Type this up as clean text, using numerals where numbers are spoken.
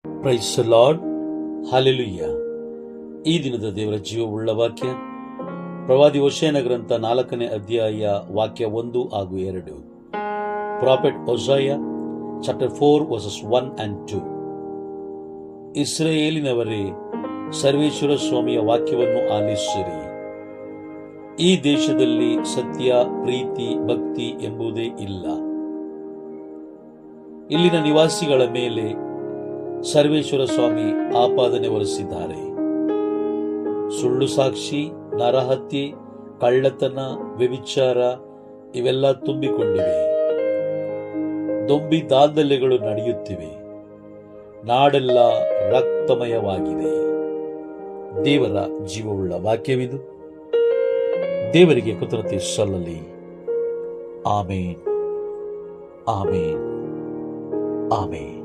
Price the lord. Hallelujah. ಈ ದಿನದ ದೇವರ ಜೀವವುಳ್ಳ ವಾಕ್ಯ ಪ್ರವಾದಿ ಹೋಶೇಯನ ಗ್ರಂಥ 4ನೇ ಅಧ್ಯಾಯ ವಾಕ್ಯ 1 ಹಾಗೂ 2. Prophet Hosea chapter 4 verses 1 and 2. ಇಸ್ರಾಯೇಲಿನವರೇ, ಸರ್ವೇಶ್ವರ ಸ್ವಾಮಿಯ ವಾಕ್ಯವನ್ನು ಆಲಿಸಿರಿ. ಈ ದೇಶದಲ್ಲಿ ಸತ್ಯ, ಪ್ರೀತಿ, ಭಕ್ತಿ ಎಂಬುದೇ ಇಲ್ಲ. ಇಲ್ಲಿನ ನಿವಾಸಿಗಳ ಮೇಲೆ ಸರ್ವೇಶ್ವರ ಸ್ವಾಮಿ ಆಪಾದನೆ ಹೊರಿಸಿದ್ದಾರೆ. ಸುಳ್ಳು ಸಾಕ್ಷಿ, ನರಹತ್ಯೆ, ಕಳ್ಳತನ, ವ್ಯಭಿಚಾರ ಇವೆಲ್ಲ ತುಂಬಿಕೊಂಡಿವೆ. ದೊಂಬಿ ದಾಂಧಲೆಗಳು ನಡೆಯುತ್ತಿವೆ. ನಾಡೆಲ್ಲ ರಕ್ತಮಯವಾಗಿದೆ. ದೇವರ ಜೀವವುಳ್ಳ ವಾಕ್ಯವಿದು. ದೇವರಿಗೆ ಕೃತಜ್ಞತೆ ಸಲ್ಲಲಿ. ಆಮೇನ್, ಆಮೇನ್, ಆಮೇನ್.